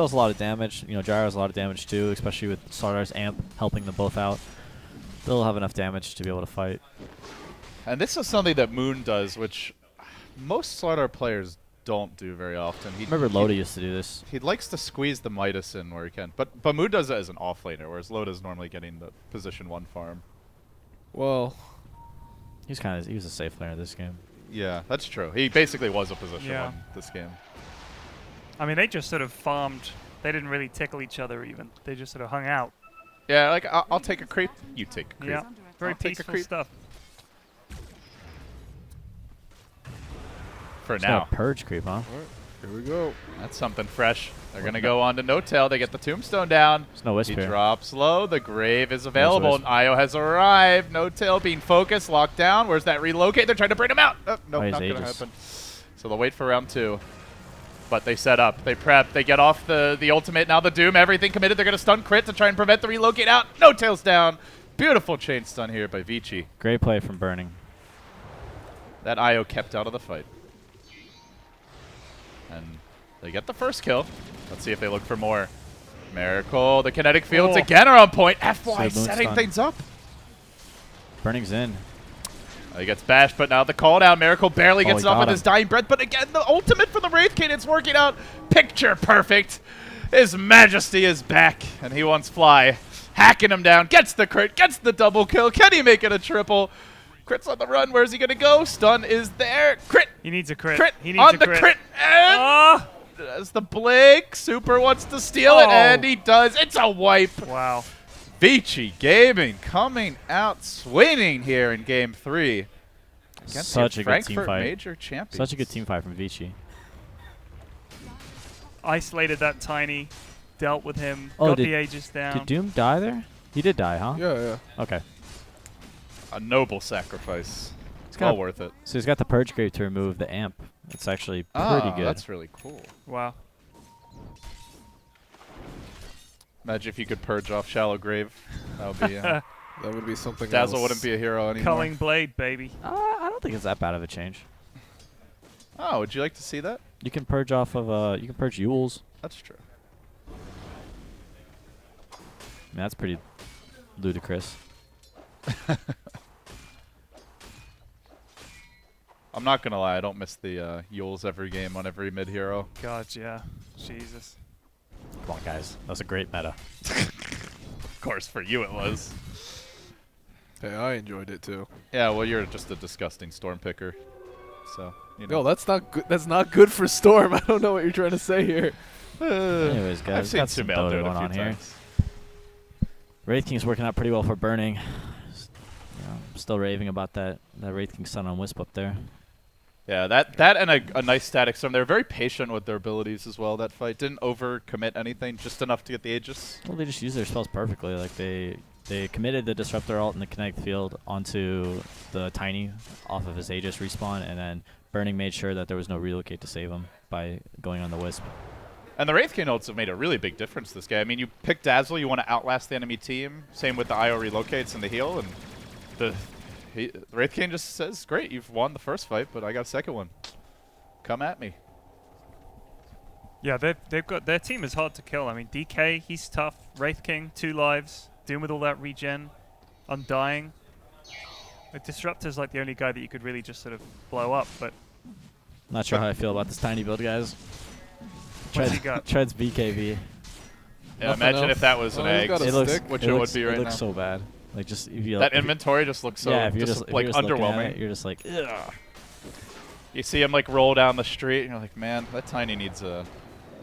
has a lot of damage. You know, Gyro has a lot of damage too, especially with Sardar's amp helping them both out. They'll have enough damage to be able to fight. and this is something that Moon does, which most Slardar players don't do very often. I remember Lodi used to do this. He likes to squeeze the Midas in where he can, but Moon does it as an offlaner, whereas Loda's normally getting the position 1 farm. Well, He was a safe player this game. Yeah, that's true. He basically was a position Yeah. 1 this game. I mean, they just sort of farmed. They didn't really tickle each other even. They just sort of hung out. Yeah, like I'll take a creep, you take a creep. Yeah. Very I'll take a peaceful creep. stuff. For It's now. got a purge creep, huh? alright, here we go. That's something fresh. They're going to go on to No-Tail. They get the Tombstone down. There's no Wisp He here. drops low. The Grave is available, Wisp. and Io has arrived. No-Tail being focused, locked down. Where's that relocate? They're trying to bring him out. Oh, no, Oh, he's not going to Aegis. happen. So they'll wait for round 2. But they set up. They prep. They get off the ultimate. Now the Doom. Everything committed. They're going to stun Crit to try and prevent the relocate out. No-Tail's down. Beautiful chain stun here by Vici. Great play from Burning. That Io kept out of the fight. And they get the first kill. Let's see if they look for more. Miracle. The kinetic fields Oh. again are on point. FY So Moon setting stun. things up. Burning's in. He gets bashed, but now the call down. Miracle barely Oh, gets he it off got with him. his dying breath. But again, the ultimate for the Wraith King, it's working out. Picture perfect. His Majesty is back, and he wants Fly. Hacking him down. Gets the crit. Gets the double kill. Can he make it a triple? Crit's on the run. Where's he going to go? Stun is there. Crit. He needs a crit. Crit. He needs On a the crit. crit. And Ah! as the Blink. Super wants to steal it, Oh. and he does. It's a wipe. Wow. Vici Gaming coming out swinging here in Game 3. Against Such your a good team Frankfurt fight. Major champions. Such a good team fight from Vici. Isolated that Tiny. Dealt with him. Oh, got did- the Aegis down. Did Doom die there? He did die, huh? Yeah, yeah. Okay. A noble sacrifice. It's Well got worth it. So he's got the Purge Grave to remove the amp. It's actually pretty Ah, good. that's really cool. Wow. Imagine if you could purge off Shallow Grave. That would be. That would be something Dazzle else. wouldn't be a hero anymore. Culling Blade, baby. I don't think it's that bad of a change. Oh, would you like to see that? You can purge off of you can purge Yules. That's true. I mean, that's pretty ludicrous. I'm not gonna lie, I don't miss the Yules every game on every mid hero. God, yeah. Jesus. Come on, guys. That was a great meta. Of course, for you it was. Hey, I enjoyed it too. Yeah, well, you're just a disgusting storm picker. So, you know. No, that's not good. That's not good for Storm. I don't know what you're trying to say here. Anyways, guys, I've seen got some Sumail do Dota it going a few on here. times. Wraith King's working out pretty well for burning. I'm still raving about that Wraith King Sun on Wisp up there. Yeah, that and a nice static storm. They're very patient with their abilities as well. That fight didn't overcommit anything, just enough to get the Aegis. Well, they just use their spells perfectly. Like they committed the Disruptor ult in the Connect field onto the Tiny off of his Aegis respawn, and then Burning made sure that there was no relocate to save him by going on the Wisp. And the Wraith King ults have made a really big difference this game. I mean, you pick Dazzle, you want to outlast the enemy team. Same with the IO relocates and the heal, and the Wraith King just says, "Great, you've won the first fight, but I got a second one. Come at me." Yeah, they've got their team is hard to kill. I mean, DK, he's tough. Wraith King, 2 lives, dealing with all that regen, Undying. The Disruptor's like the only guy that you could really just sort of blow up, but Not sure how I feel about this Tiny build, guys. what's he got? Treads BKB. Yeah, Nothing imagine else. if that was an Oh, he's egg, got a It looks, stick, which it it looks, would be right it looks now. so bad. Like just if you That if you- inventory just looks so yeah, if you're just just like if you're just looking at underwhelming. it, you're just like, ugh. You see him like roll down the street, and you're like, man, that Tiny needs a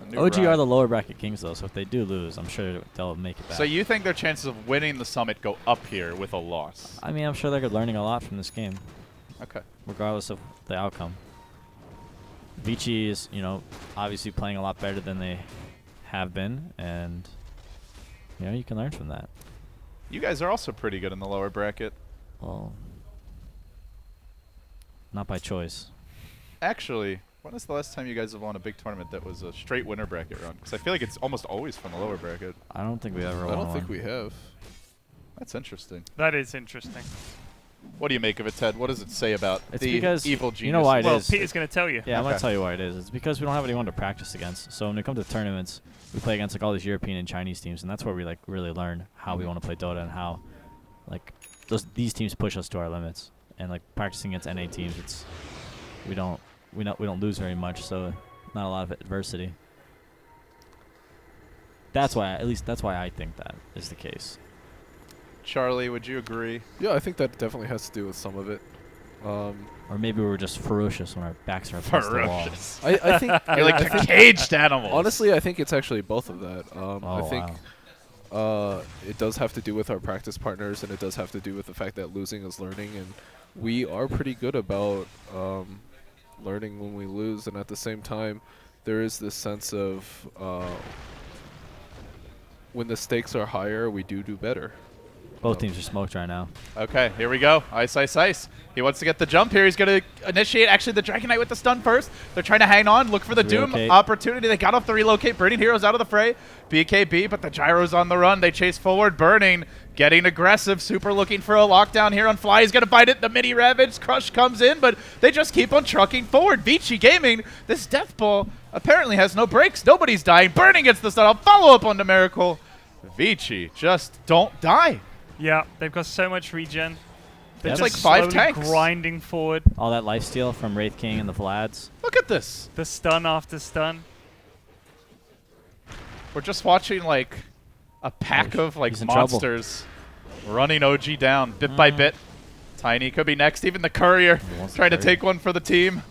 new OG ride. are the lower bracket kings though, so if they do lose, I'm sure they'll make it back. So you think their chances of winning the summit go up here with a loss? I mean, I'm sure they're learning a lot from this game, Okay. regardless of the outcome. Vici is, obviously playing a lot better than they have been, and you can learn from that. You guys are also pretty good in the lower bracket. Well, not by choice. Actually, when is the last time you guys have won a big tournament that was a straight winner bracket run? Because I feel like it's almost always from the lower bracket. I don't think we ever I won don't think one. we have. That's interesting. That is interesting. What do you make of it, Ted? What does it say about It's the because evil genius? you know why it Well, is. Peter's going to tell you. Yeah, I'm Okay. gonna tell you why it is. It's because we don't have anyone to practice against. So when it comes to tournaments, we play against like all these European and Chinese teams, and that's where we like really learn how we want to play Dota and how like these teams push us to our limits. And like practicing against NA teams, we don't lose very much, so not a lot of adversity. That's why I think that is the case. Charlie, would you agree? Yeah, I think that definitely has to do with some of it. Or maybe we were just ferocious when our backs are against the wall. Ferocious. I think You're like I the think- caged animals. honestly, I think it's actually both of that. Oh, I think wow. it does have to do with our practice partners, and it does have to do with the fact that losing is learning, and we are pretty good about learning when we lose, and at the same time, there is this sense of when the stakes are higher, we do better. Both teams are smoked right now. Okay, here we go. Ice, ice, ice. He wants to get the jump here. He's going to initiate, actually, the Dragon Knight with the stun first. They're trying to hang on, look for the Doom Relocate. opportunity. They got off the relocate. Burning Heroes out of the fray. BKB, but the Gyro's on the run. They chase forward. Burning, getting aggressive. Super looking for a lockdown here on Fly. He's going to bite it. The mini Ravage. Crush comes in, but they just keep on trucking forward. Vici Gaming, this Death Ball apparently has no brakes. Nobody's dying. Burning gets the stun. I'll follow up on the Miracle. Vici, just don't die. Yeah, they've got so much regen. They're It's just like 5 slowly tanks. grinding forward. All that lifesteal from Wraith King and the Vlads. Look at this. The stun after stun. We're just watching like a pack of like he's in trouble. monsters running OG down bit by bit. Tiny could be next. Even the courier He wants the trying to courier. take one for the team.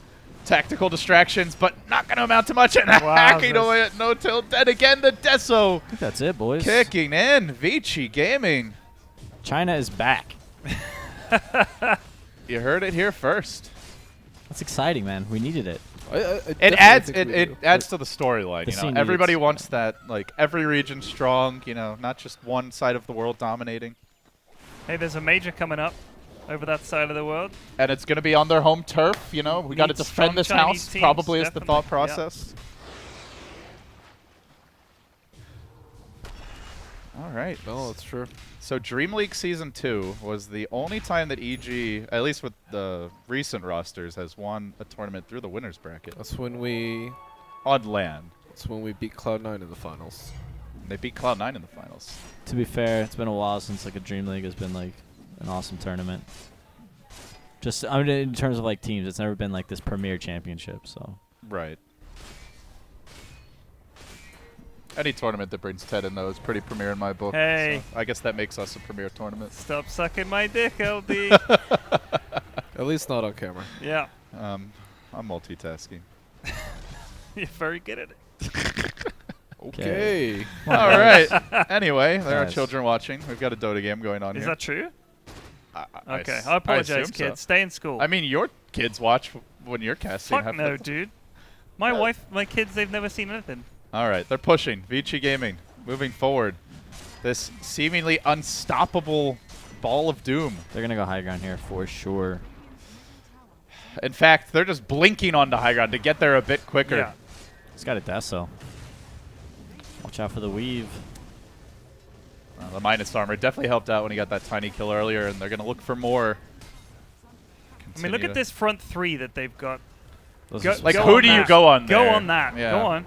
Tactical distractions, but not going to amount to much. And hacking Wowzers. away at no tilt. Dead again. The Deso I think that's it, boys. kicking in. Vici Gaming. China is back. You heard it here first. That's exciting, man. We needed it. It adds it adds to the storyline. The You scene know, everybody needs- wants that. Like every region strong. You know, not just one side of the world dominating. Hey, there's a major coming up over that side of the world. And it's going to be on their home turf. You know, we got to Need defend strong this Chinese house. teams, Probably is the definitely. thought Yeah. process. All right. No, it's true. So Dream League Season 2 was the only time that EG, at least with the recent rosters, has won a tournament through the winners bracket That's when we on LAN. beat Cloud9 in the finals. They beat Cloud9 in the finals. To be fair, it's been a while since like a Dream League has been like an awesome tournament. Just I mean, in terms of like teams, it's never been like this premier championship. So Right. Any tournament that brings Ted in, though, is pretty premier in my book. Hey. So I guess that makes us a premier tournament. Stop sucking my dick, LD. At least not on camera. Yeah. I'm multitasking. You're very good at it. Okay. All right. Anyway, there are Guys. children watching. We've got a Dota game going on Is here. that true? Okay. I I apologize, assume kids. so. Stay in school. I mean, your kids watch when you're casting. Fuck no, dude. My Yeah. wife, my kids, they've never seen anything. All right, they're pushing. Vici Gaming moving forward. This seemingly unstoppable ball of doom. they're gonna go high ground here for sure. In fact, they're just blinking onto high ground to get there a bit quicker. Yeah. He's got a Deso. Watch out for the weave. The minus armor definitely helped out when he got that tiny kill earlier, and they're going to look for more. I mean, look at this front three that they've got. Those Go- are Like, go who on do you that. go on Go there? on that. Yeah. Go on.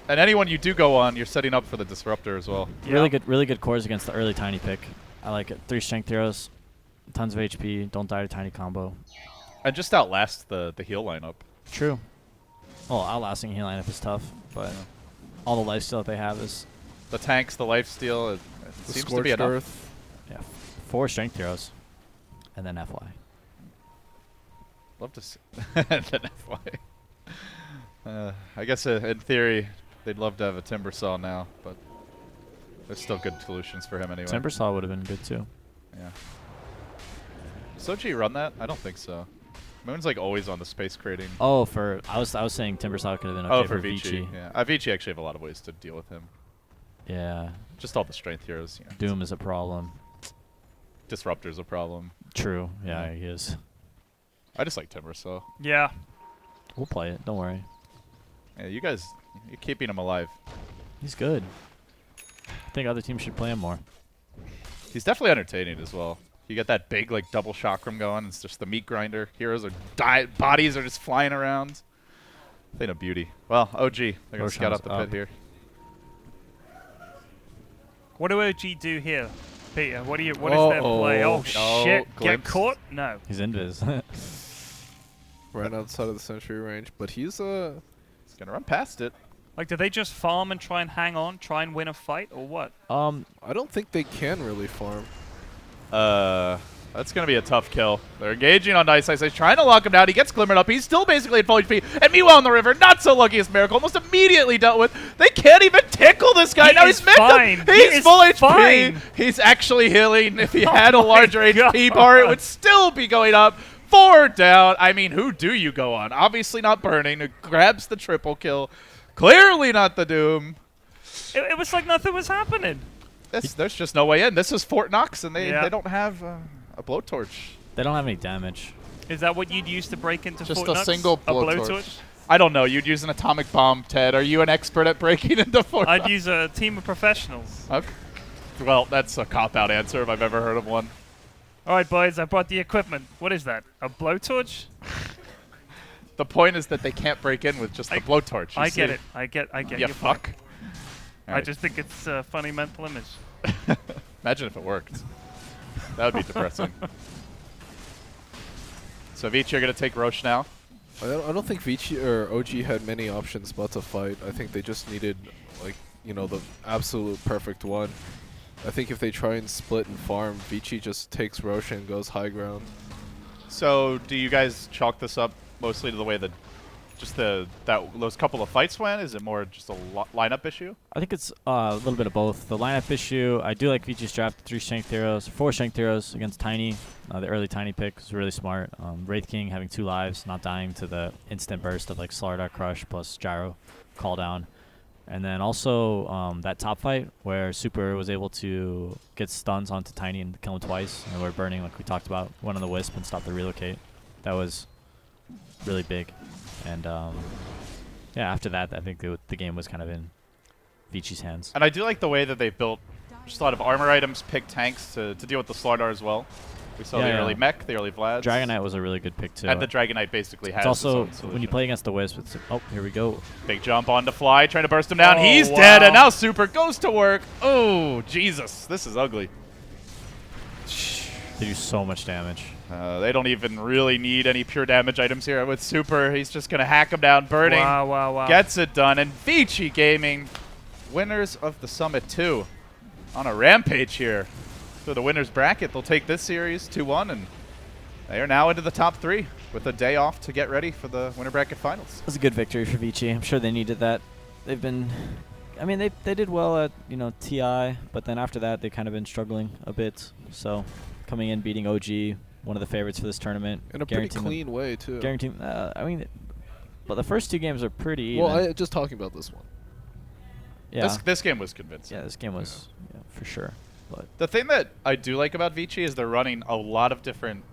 And anyone you do go on, you're setting up for the disruptor as well. Yeah. really good cores against the early tiny pick. I like it. 3 strength heroes, tons of HP. Don't die to tiny combo. And just outlast the heal lineup. True. Well, outlasting heal lineup is tough, but all the lifesteal that they have is The tanks, the lifesteal, it The seems to be Scorched enough. Earth. yeah, 4 strength heroes, and then FY. Love to see. And then FY. I guess in theory, they'd love to have a Timber Saw now, but there's still good solutions for him anyway. Timber Saw would have been good too. Yeah. Does OG run that? I don't think so. Moon's like always on the space creating. Oh, I was saying Timber Saw could have been okay for for Vici. Vici. Yeah. Vici actually have a lot of ways to deal with him. Yeah, Just all the strength heroes. You know. Doom is a problem. Disruptor's a problem. True. Yeah, he is. I just like Timber Saw. Yeah. We'll play it. Don't worry. Yeah, you guys, you're keeping him alive. He's good. I think other teams should play him more. He's definitely entertaining as well. You get that big like double chakram going. It's just the meat grinder. Heroes are bodies are just flying around. Thing of beauty. Well, OG, they're gonna scout out Roshan's the up. pit here. What do OG do here, Peter? What is their play? Oh, Oh, shit. Get glimpse. caught? No. He's invis. Right outside of the sentry range. But he's He's gonna run past it. Like, do they just farm and try and hang on, try and win a fight, or what? I don't think they can really farm. That's gonna be a tough kill. They're engaging on Ice Ice. He's trying to lock him down. He gets glimmered up. He's still basically at full HP. And meanwhile in the river, not so lucky as Miracle. Almost immediately dealt with. They can't even tickle this guy. He Now is he's missed fine. him. He He's is full HP. fine. He's actually healing. If he Oh had a my larger HP bar, it would still be going up. 4 down. I mean, who do you go on? Obviously not Burning, who grabs the triple kill. Clearly not the Doom. It was like nothing was happening. There's just no way in. This is Fort Knox, and they Yeah. don't have a blowtorch. They don't have any damage. Is that what you'd use to break into Just Fort a Knox? single A blowtorch. blowtorch? I don't know. You'd use an atomic bomb, Ted. Are you an expert at breaking into Fort I'd Knox? use a team of professionals. Okay. Well, that's a cop-out answer if I've ever heard of one. All right, boys, I brought the equipment. What is that? A blowtorch? The point is that they can't break in with just the blowtorch. You I get see? it. I get You your point. fuck. All I right. just think it's a funny mental image. Imagine if it worked. That would be depressing. So Vici are going to take Roche now. I don't think Vici or OG had many options but to fight. I think they just needed, like, the absolute perfect one. I think if they try and split and farm, Vici just takes Roche and goes high ground. So do you guys chalk this up mostly to the way that just those couple of fights went? Is it more just a lineup issue? I think it's a little bit of both. The lineup issue, I do like Vici's draft 4 strength heroes against Tiny. The early Tiny pick was really smart. Wraith King having 2 lives, not dying to the instant burst of like Slardar Crush plus Gyro call down. And then also that top fight where Super was able to get stuns onto Tiny and kill him twice, and we're burning like we talked about, went on the Wisp and stopped the relocate. That was really big. And yeah, after that, I think the game was kind of in Vici's hands. And I do like the way that they've built just a lot of armor items, pick tanks to deal with the Slardar as well. We saw the early mech, the early Vlads. Dragonite was a really good pick, too. And the Dragonite basically has It's also, its own when you solution. play against the Wisp, it's... Oh, here we go. Big jump on the fly, trying to burst him down. Oh, He's wow. dead, and now Super goes to work. Oh, Jesus. This is ugly. They do so much damage. They don't even really need any pure damage items here with Super. He's just going to hack him down. Burning Wow. gets it done. And Vici Gaming, winners of the Summit 2, on a rampage here. So the winners bracket, they'll take this series 2-1, and they are now into the top 3 with a day off to get ready for the winner bracket finals. It was a good victory for Vici. I'm sure they needed that. They've been... I mean, they did well at, TI, but then after that, they kind of been struggling a bit. So, coming in, beating OG, one of the favorites for this tournament. In a pretty guaranteeing them- clean way, too. Guaranteeing... but the first 2 games are pretty even. Well, just talking about this one. yeah. This game was convincing. Yeah, this game was for sure. But The thing that I do like about Vici is they're running a lot of different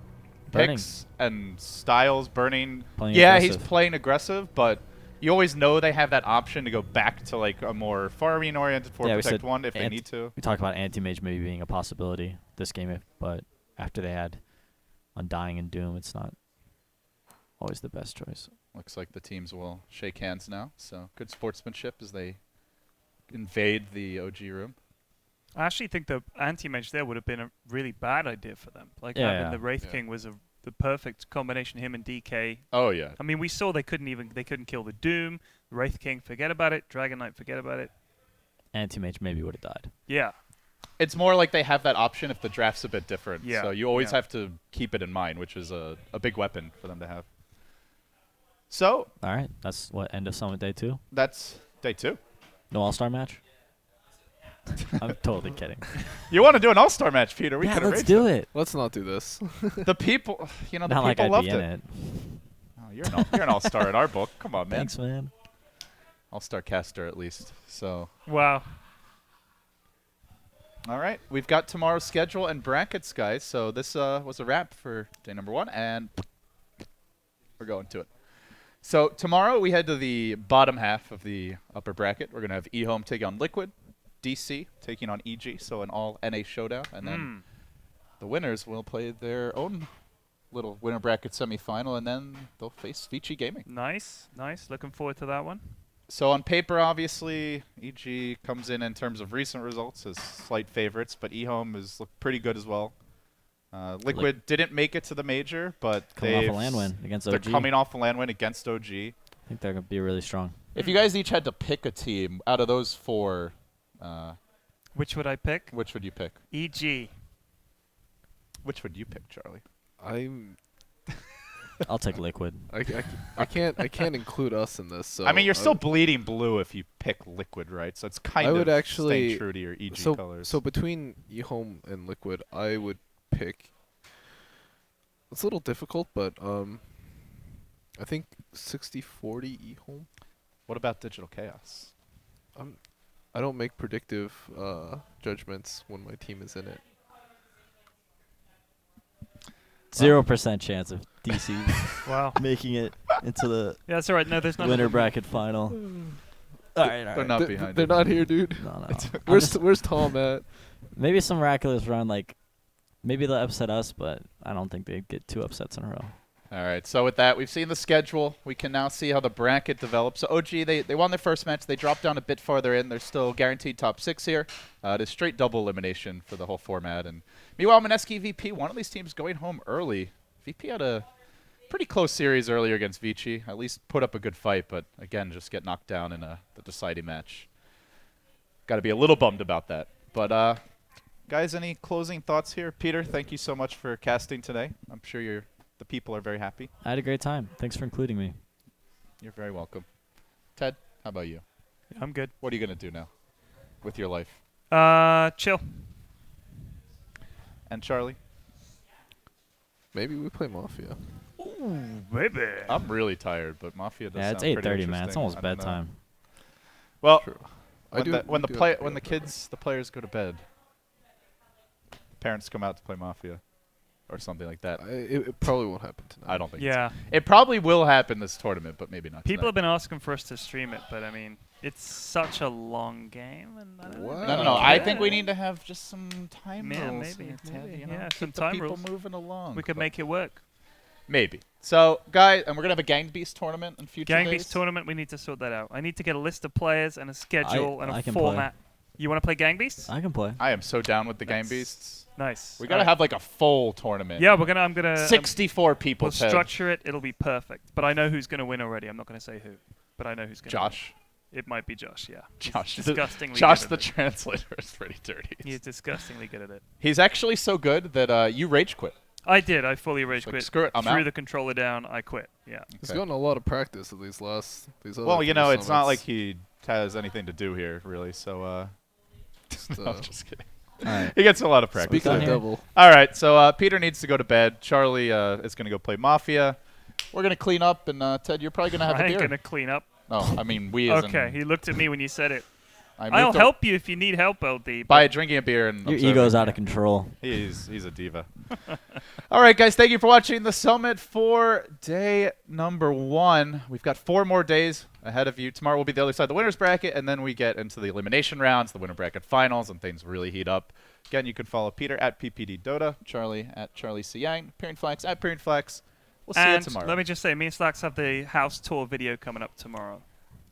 Burning. picks and styles. Burning. Playing Yeah, he's aggressive. playing aggressive, but you always know they have that option to go back to like a more farming-oriented Yeah, we protect said one if they need to. we talked about anti-mage maybe being a possibility this game, but after they had Undying and Doom, it's not always the best choice. Looks like the teams will shake hands now. So good sportsmanship as they invade the OG room. I actually think the anti-mage there would have been a really bad idea for them. Like Yeah, having yeah. the Wraith Yeah. King was the perfect combination. Him and DK. Oh yeah. I mean, we saw they couldn't kill the Doom, the Wraith King. Forget about it. Dragon Knight. Forget about it. Anti-mage maybe would have died. Yeah. It's more like they have that option if the draft's a bit different. Yeah, So you always yeah. have to keep it in mind, which is a big weapon for them to have. So All right, that's what end of Summit Day 2. that's day 2. No All-Star match. I'm totally kidding. You want to do an all-star match, Peter? We yeah, can let's arrange do it. Let's not do this. The people, the Not people like I'd loved be in it. it. Oh, you're an all-star in our book. Come on, man. Thanks, man. All-star caster at least. So, Wow. all right, we've got tomorrow's schedule and brackets, guys. So this was a wrap for day number 1, and we're going to it. So tomorrow we head to the bottom half of the upper bracket. We're gonna have eHome taking on Liquid, DC taking on EG. So an all NA showdown, and then the winners will play their own little winner bracket semifinal, and then they'll face Vici Gaming. Nice. Looking forward to that one. So on paper, obviously, EG comes in terms of recent results as slight favorites, but eHome has looked pretty good as well. Liquid didn't make it to the major, but Coming off a LAN win against they're OG. coming off a LAN win against OG. I think they're going to be really strong. If you guys each had to pick a team out of those 4, Which would I pick? which would you pick? EG. Which would you pick, Charlie? I'll take Liquid. I can't include us in this. So I mean, you're still bleeding blue if you pick Liquid, right? So it's kind I of would actually staying true to your EG so colors. so between eHome and Liquid, I would pick. It's a little difficult, but I think 60-40 eHome. What about Digital Chaos? I don't make predictive judgments when my team is in it. 0% chance of DC Wow. making it into the Yeah, that's all right. No, there's not. winner bracket final. All right. They're not behind They're you. not here, dude. No. Where's Tom at? Maybe some miraculous run, like maybe they'll upset us, but I don't think they'd get 2 upsets in a row. All right, so with that, we've seen the schedule. We can now see how the bracket develops. So OG, they won their first match. They dropped down a bit farther in. They're still guaranteed top 6 here. It is straight double elimination for the whole format. And meanwhile, Mineski VP, one of these teams going home early. VP had a pretty close series earlier against Vici. At least put up a good fight, but again, just get knocked down in the deciding match. Got to be a little bummed about that. But guys, any closing thoughts here? Peter, thank you so much for casting today. I'm sure the people are very happy. I had a great time. Thanks for including me. You're very welcome. Ted, how about you? I'm good. What are you going to do now with your life? Chill. And Charlie? Maybe we play Mafia. Ooh, baby. I'm really tired, but Mafia does Yeah, it's sound pretty 8:30, man. It's interesting. almost I don't know. bedtime. Well, True. when the we do have to when the go to bed. kids, the players go to bed, parents come out to play Mafia or something like that. It probably won't happen tonight. I don't think Yeah. it probably will happen this tournament, but maybe not People tonight. have been asking for us to stream it, but I mean, It's such a long game, and I don't know. Wow. No. I Yeah. think we need to have just some time Yeah, rules. maybe, here, Ted, maybe, you know, yeah, keep some the time people rules. moving along. We could but make it work. maybe. So, guys, and we're gonna have a Gang Beast tournament in future Gang days. Beast tournament, we need to sort that out. I need to get a list of players and a schedule and I a can format. You want to play Gang Beasts? I can play. I am so down with the Gang Nice. Beasts. Nice. We gotta have like a full tournament. Yeah, we're gonna. I'm gonna. 64 people. We'll Ted. structure it. It'll be perfect. But I know who's gonna win already. I'm not gonna say who, but I know who's gonna. Josh. Win. It might be Josh. Yeah. He's Josh. disgustingly. Josh good the at it. translator is pretty dirty. He's disgustingly good at it. He's actually so good that you rage quit. I did. I fully rage Like, quit. screw it, I'm Threw out. the controller down. I quit. Yeah. He's Okay. gotten a lot of practice at these other Well, you three know, it's not like summits. he has anything to do here, really. So, Just, no, I'm just kidding. All right. He gets a lot of practice. Speaking of here. devil, All right, so Peter needs to go to bed. Charlie is going to go play Mafia. We're going to clean up, and Ted, you're probably going to have I a ain't beer. gonna clean up. Oh, I mean, we as Okay. in, He looked at me when you said it. I I'll moved help you if you need help, LD. by but drinking a beer and Your observing. ego's out of control. He's a diva. All right, guys, thank you for watching the summit for day number 1. We've got 4 more days ahead of you. Tomorrow will be the other side of the winner's bracket, and then we get into the elimination rounds, the winner bracket finals, and things really heat up. Again, you can follow Peter at PPD Dota, Charlie at Charlie Siang, Flex at Flex. We'll see you and tomorrow. let me just say, me and Slacks have the house tour video coming up tomorrow,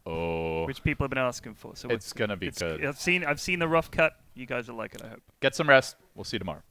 oh, which people have been asking for. So it's gonna be good. I've seen the rough cut. You guys will like it, I hope. Get some rest. We'll see you tomorrow.